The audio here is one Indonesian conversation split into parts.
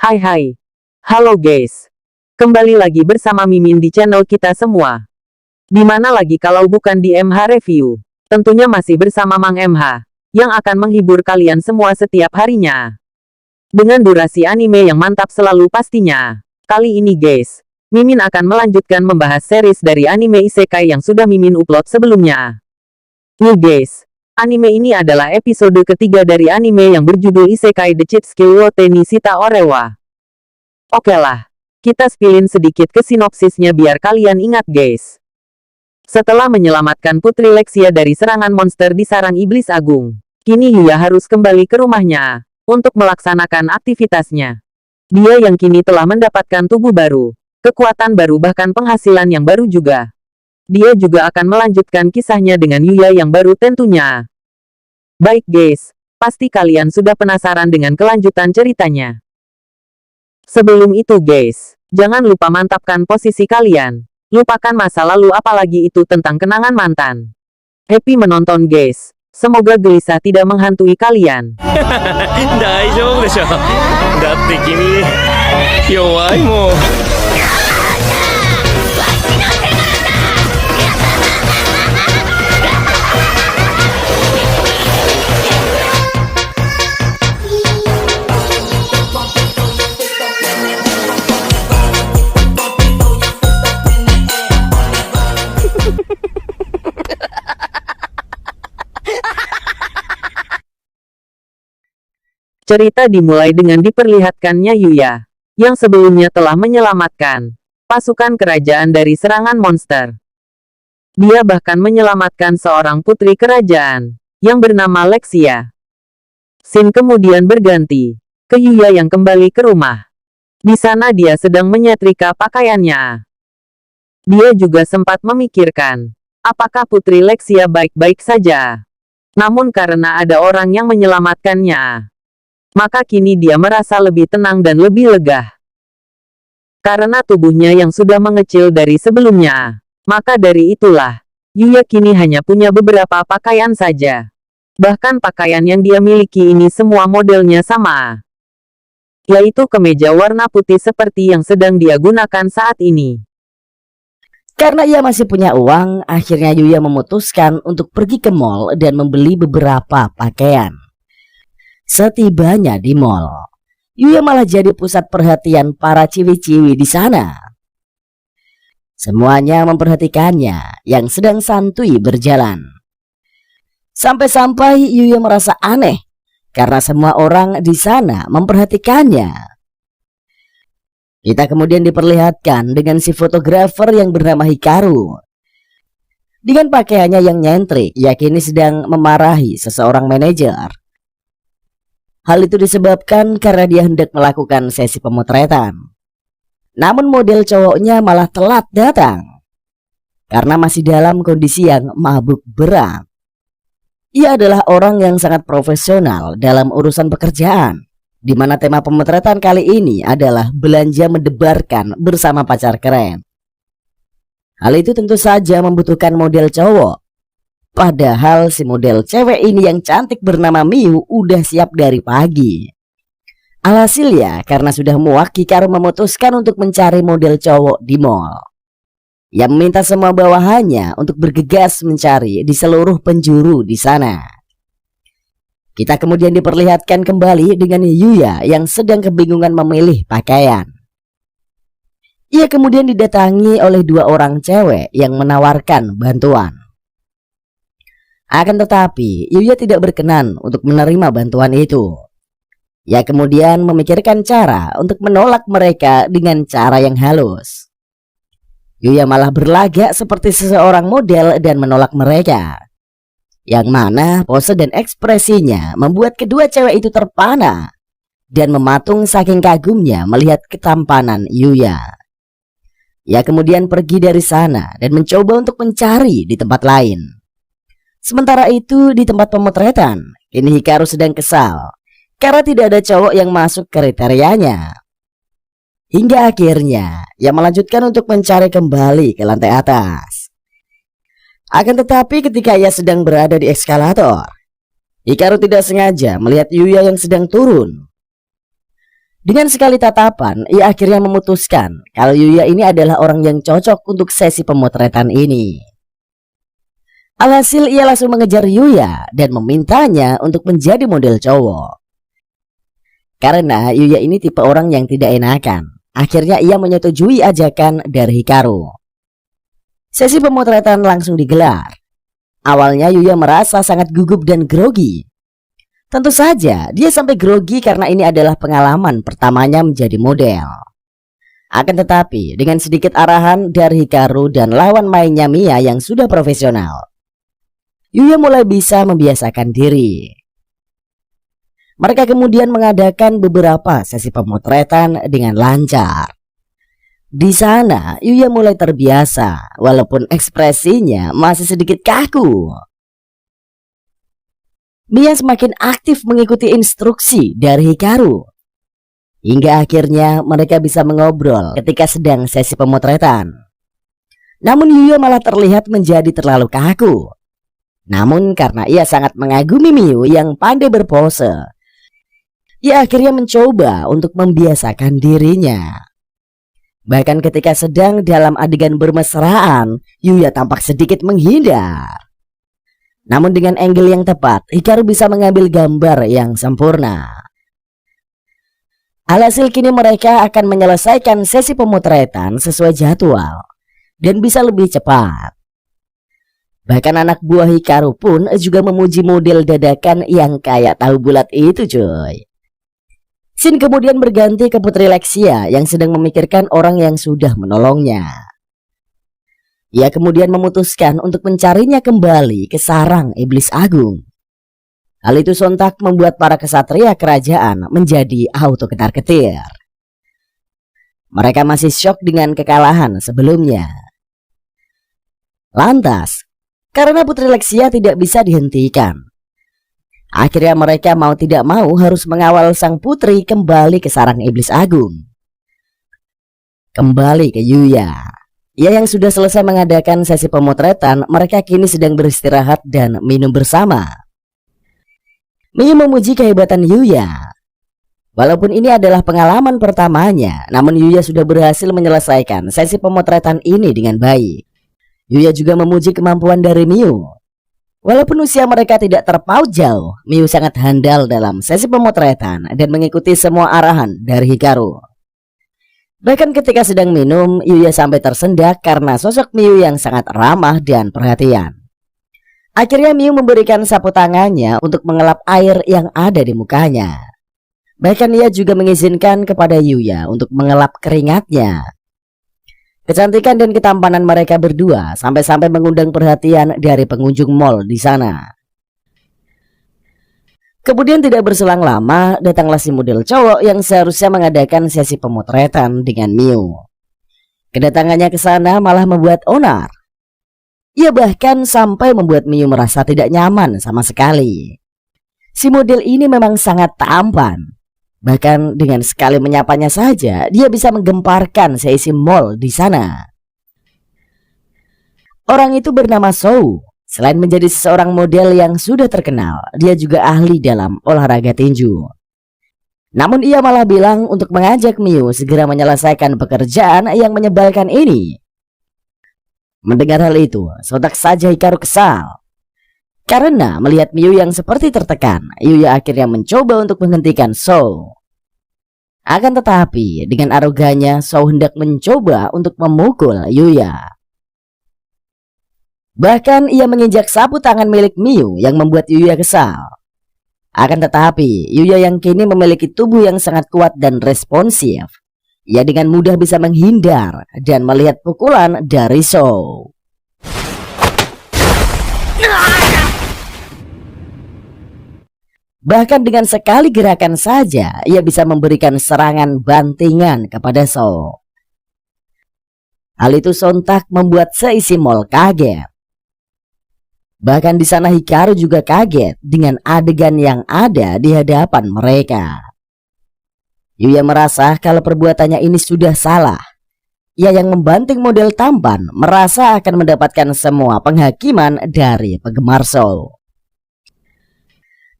Hai hai. Halo guys. Kembali lagi bersama Mimin di channel kita semua. Di mana lagi kalau bukan di MH Review. Tentunya masih bersama Mang MH, yang akan menghibur kalian semua setiap harinya. Dengan durasi anime yang mantap selalu pastinya. Kali ini guys, Mimin akan melanjutkan membahas series dari anime isekai yang sudah Mimin upload sebelumnya. Nih guys, anime ini adalah episode ketiga dari anime yang berjudul Isekai The Cheat Skill wo Tenishita Orewa. Oke lah, kita spillin sedikit ke sinopsisnya biar kalian ingat guys. Setelah menyelamatkan Putri Lexia dari serangan monster di sarang iblis agung, kini Yuya harus kembali ke rumahnya untuk melaksanakan aktivitasnya. Dia yang kini telah mendapatkan tubuh baru, kekuatan baru bahkan penghasilan yang baru juga. Dia juga akan melanjutkan kisahnya dengan Yuya yang baru tentunya. Baik guys, pasti kalian sudah penasaran dengan kelanjutan ceritanya. Sebelum itu guys, jangan lupa mantapkan posisi kalian. Lupakan masa lalu apalagi itu tentang kenangan mantan. Happy menonton guys. Semoga gelisah tidak menghantui kalian. 大丈夫でしょ。だって君弱いもん。Cerita dimulai dengan diperlihatkannya Yuya, yang sebelumnya telah menyelamatkan pasukan kerajaan dari serangan monster. Dia bahkan menyelamatkan seorang putri kerajaan, yang bernama Lexia. Scene kemudian berganti ke Yuya yang kembali ke rumah. Di sana dia sedang menyetrika pakaiannya. Dia juga sempat memikirkan, apakah putri Lexia baik-baik saja. Namun karena ada orang yang menyelamatkannya, maka kini dia merasa lebih tenang dan lebih lega. Karena tubuhnya yang sudah mengecil dari sebelumnya, maka dari itulah, Yuya kini hanya punya beberapa pakaian saja. Bahkan pakaian yang dia miliki ini semua modelnya sama, yaitu kemeja warna putih seperti yang sedang dia gunakan saat ini. Karena ia masih punya uang, akhirnya Yuya memutuskan untuk pergi ke mall dan membeli beberapa pakaian. Setibanya di mall, Yuya malah jadi pusat perhatian para ciwi-ciwi di sana. Semuanya memperhatikannya yang sedang santuy berjalan. Sampai-sampai Yuya merasa aneh karena semua orang di sana memperhatikannya. Kita kemudian diperlihatkan dengan si fotografer yang bernama Hikaru. Dengan pakaiannya yang nyentrik, ia kini sedang memarahi seseorang manajer. Hal itu disebabkan karena dia hendak melakukan sesi pemotretan. Namun model cowoknya malah telat datang karena masih dalam kondisi yang mabuk berat. Ia adalah orang yang sangat profesional dalam urusan pekerjaan, di mana tema pemotretan kali ini adalah belanja mendebarkan bersama pacar keren. Hal itu tentu saja membutuhkan model cowok. Padahal si model cewek ini yang cantik bernama Miu udah siap dari pagi. Alhasil ya, karena sudah muak, Hikaru memutuskan untuk mencari model cowok di mall. Ia meminta semua bawahannya untuk bergegas mencari di seluruh penjuru di sana. Kita kemudian diperlihatkan kembali dengan Yuya yang sedang kebingungan memilih pakaian. Ia kemudian didatangi oleh dua orang cewek yang menawarkan bantuan. Akan tetapi, Yuya tidak berkenan untuk menerima bantuan itu. Ia kemudian memikirkan cara untuk menolak mereka dengan cara yang halus. Yuya malah berlagak seperti seseorang model dan menolak mereka. Yang mana pose dan ekspresinya membuat kedua cewek itu terpana dan mematung saking kagumnya melihat ketampanan Yuya. Ia kemudian pergi dari sana dan mencoba untuk mencari di tempat lain. Sementara itu di tempat pemotretan, kini Hikaru sedang kesal karena tidak ada cowok yang masuk kriterianya. Hingga akhirnya ia melanjutkan untuk mencari kembali ke lantai atas. Akan tetapi ketika ia sedang berada di eskalator, Hikaru tidak sengaja melihat Yuya yang sedang turun. Dengan sekali tatapan, ia akhirnya memutuskan kalau Yuya ini adalah orang yang cocok untuk sesi pemotretan ini. Alhasil ia langsung mengejar Yuya dan memintanya untuk menjadi model cowok. Karena Yuya ini tipe orang yang tidak enakan, akhirnya ia menyetujui ajakan dari Hikaru. Sesi pemotretan langsung digelar. Awalnya Yuya merasa sangat gugup dan grogi. Tentu saja dia sampai grogi karena ini adalah pengalaman pertamanya menjadi model. Akan tetapi dengan sedikit arahan dari Hikaru dan lawan mainnya Mia yang sudah profesional, Yuya mulai bisa membiasakan diri. Mereka kemudian mengadakan beberapa sesi pemotretan dengan lancar. Di sana Yuya mulai terbiasa walaupun ekspresinya masih sedikit kaku. Mia semakin aktif mengikuti instruksi dari Hikaru. Hingga akhirnya mereka bisa mengobrol ketika sedang sesi pemotretan. Namun Yuya malah terlihat menjadi terlalu kaku. Namun karena ia sangat mengagumi Miu yang pandai berpose, ia akhirnya mencoba untuk membiasakan dirinya. Bahkan ketika sedang dalam adegan bermesraan, Yuya tampak sedikit menghindar. Namun dengan angle yang tepat, Hikaru bisa mengambil gambar yang sempurna. Alhasil kini mereka akan menyelesaikan sesi pemotretan sesuai jadwal dan bisa lebih cepat. Bahkan anak buah Hikaru pun juga memuji model dadakan yang kayak tahu bulat itu cuy. Scene kemudian berganti ke Putri Lexia yang sedang memikirkan orang yang sudah menolongnya. Ia kemudian memutuskan untuk mencarinya kembali ke sarang iblis agung. Hal itu sontak membuat para kesatria kerajaan menjadi auto ketar-ketir. Mereka masih syok dengan kekalahan sebelumnya. Lantas, karena Putri Lexia tidak bisa dihentikan, akhirnya mereka mau tidak mau harus mengawal sang putri kembali ke sarang iblis agung. Kembali ke Yuya. Ia yang sudah selesai mengadakan sesi pemotretan, mereka kini sedang beristirahat dan minum bersama. Miu memuji kehebatan Yuya. Walaupun ini adalah pengalaman pertamanya, namun Yuya sudah berhasil menyelesaikan sesi pemotretan ini dengan baik. Yuya juga memuji kemampuan dari Miu. Walaupun usia mereka tidak terpaut jauh, Miu sangat handal dalam sesi pemotretan dan mengikuti semua arahan dari Hikaru. Bahkan ketika sedang minum, Yuya sampai tersendak karena sosok Miu yang sangat ramah dan perhatian. Akhirnya Miu memberikan sapu tangannya untuk mengelap air yang ada di mukanya. Bahkan ia juga mengizinkan kepada Yuya untuk mengelap keringatnya. Kecantikan dan ketampanan mereka berdua sampai-sampai mengundang perhatian dari pengunjung mal di sana. Kemudian tidak berselang lama, datanglah si model cowok yang seharusnya mengadakan sesi pemotretan dengan Miu. Kedatangannya ke sana malah membuat onar. Ia bahkan sampai membuat Miu merasa tidak nyaman sama sekali. Si model ini memang sangat tampan. Bahkan dengan sekali menyapanya saja, dia bisa menggemparkan seisi mall di sana. Orang itu bernama Sou. Selain menjadi seorang model yang sudah terkenal, dia juga ahli dalam olahraga tinju. Namun ia malah bilang untuk mengajak Miu segera menyelesaikan pekerjaan yang menyebalkan ini. Mendengar hal itu, sontak saja Hikaru kesal. Karena melihat Miu yang seperti tertekan, Yuya akhirnya mencoba untuk menghentikan Sou. Akan tetapi, dengan arogannya Sou hendak mencoba untuk memukul Yuya. Bahkan ia menginjak sapu tangan milik Miu yang membuat Yuya kesal. Akan tetapi, Yuya yang kini memiliki tubuh yang sangat kuat dan responsif, ia dengan mudah bisa menghindar dan melihat pukulan dari Sou. Bahkan dengan sekali gerakan saja, ia bisa memberikan serangan bantingan kepada Sou. Hal itu sontak membuat seisi mall kaget. Bahkan di sana Hikaru juga kaget dengan adegan yang ada di hadapan mereka. Yuya merasa kalau perbuatannya ini sudah salah. Ia yang membanting model tampan merasa akan mendapatkan semua penghakiman dari penggemar Sou.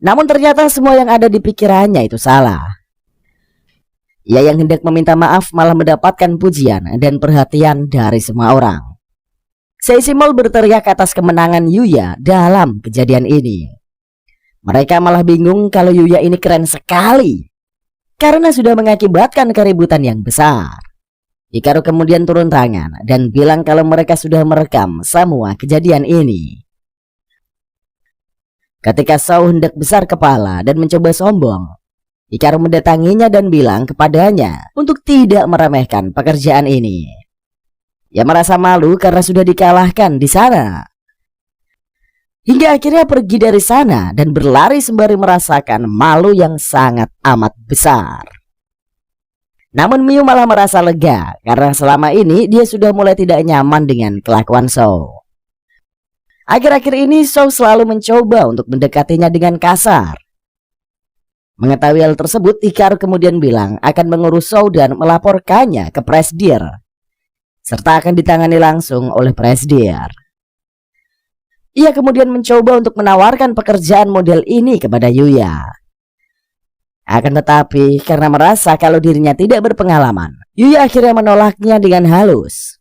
Namun ternyata semua yang ada di pikirannya itu salah. Ia yang hendak meminta maaf malah mendapatkan pujian dan perhatian dari semua orang. Seisi Mall berteriak atas kemenangan Yuya dalam kejadian ini. Mereka malah bingung kalau Yuya ini keren sekali karena sudah mengakibatkan keributan yang besar. Hikaru kemudian turun tangan dan bilang kalau mereka sudah merekam semua kejadian ini. Ketika Shou hendak besar kepala dan mencoba sombong, Hikaru mendatanginya dan bilang kepadanya untuk tidak meremehkan pekerjaan ini. Ia merasa malu karena sudah dikalahkan di sana. Hingga akhirnya pergi dari sana dan berlari sembari merasakan malu yang sangat amat besar. Namun Miu malah merasa lega karena selama ini dia sudah mulai tidak nyaman dengan kelakuan Shou. Akhir-akhir ini Shou selalu mencoba untuk mendekatinya dengan kasar. Mengetahui hal tersebut, Hikaru kemudian bilang akan mengurus Shou dan melaporkannya ke Presidir, serta akan ditangani langsung oleh Presidir. Ia kemudian mencoba untuk menawarkan pekerjaan model ini kepada Yuya. Akan tetapi karena merasa kalau dirinya tidak berpengalaman, Yuya akhirnya menolaknya dengan halus.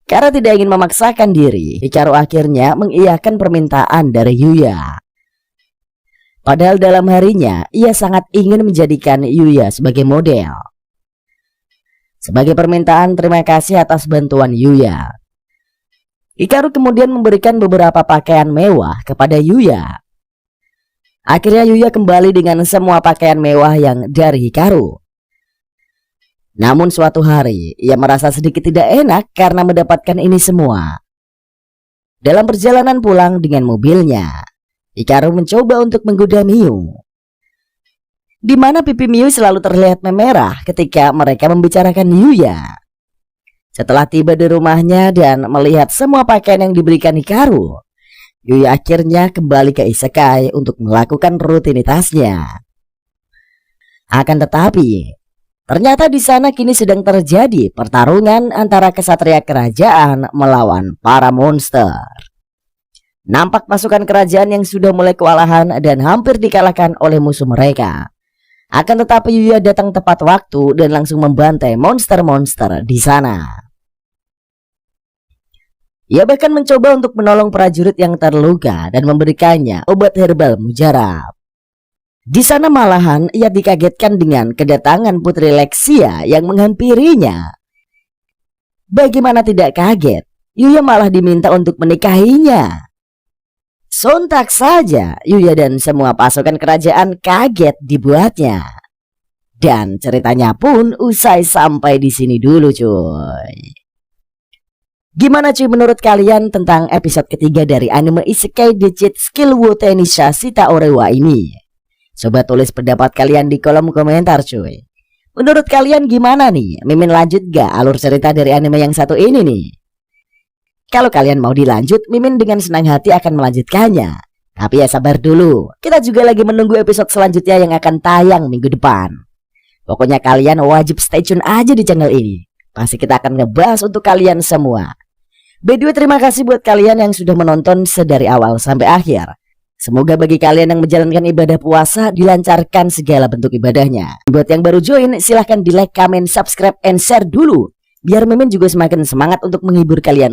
Karena tidak ingin memaksakan diri, Hikaru akhirnya mengiyakan permintaan dari Yuya. Padahal dalam harinya ia sangat ingin menjadikan Yuya sebagai model. Sebagai permintaan terima kasih atas bantuan Yuya, Hikaru kemudian memberikan beberapa pakaian mewah kepada Yuya. Akhirnya Yuya kembali dengan semua pakaian mewah yang dari Hikaru. Namun suatu hari ia merasa sedikit tidak enak karena mendapatkan ini semua. Dalam perjalanan pulang dengan mobilnya, Hikaru mencoba untuk menggoda Miu, di mana pipi Miu selalu terlihat memerah ketika mereka membicarakan Yuya. Setelah tiba di rumahnya dan melihat semua pakaian yang diberikan Hikaru, Yuya akhirnya kembali ke isekai untuk melakukan rutinitasnya. Akan tetapi, ternyata di sana kini sedang terjadi pertarungan antara kesatria kerajaan melawan para monster. Nampak pasukan kerajaan yang sudah mulai kewalahan dan hampir dikalahkan oleh musuh mereka. Akan tetapi Yuya datang tepat waktu dan langsung membantai monster-monster di sana. Ia bahkan mencoba untuk menolong prajurit yang terluka dan memberikannya obat herbal mujarab. Di sana malahan ia dikagetkan dengan kedatangan Putri Lexia yang menghampirinya. Bagaimana tidak kaget, Yuya malah diminta untuk menikahinya. Sontak saja Yuya dan semua pasukan kerajaan kaget dibuatnya. Dan ceritanya pun usai sampai di sini dulu cuy. Gimana cuy menurut kalian tentang episode ketiga dari anime Isekai The Cheat Skill wo Tenisha Shita Orewa ini? Coba tulis pendapat kalian di kolom komentar cuy. Menurut kalian gimana nih? Mimin lanjut gak alur cerita dari anime yang satu ini nih? Kalau kalian mau dilanjut, Mimin dengan senang hati akan melanjutkannya. Tapi ya sabar dulu, kita juga lagi menunggu episode selanjutnya yang akan tayang minggu depan. Pokoknya kalian wajib stay tune aja di channel ini. Pasti kita akan ngebahas untuk kalian semua. By the way, terima kasih buat kalian yang sudah menonton sedari awal sampai akhir. Semoga bagi kalian yang menjalankan ibadah puasa dilancarkan segala bentuk ibadahnya. Buat yang baru join, silahkan di like, comment, subscribe, and share dulu. Biar Mimin juga semakin semangat untuk menghibur kalian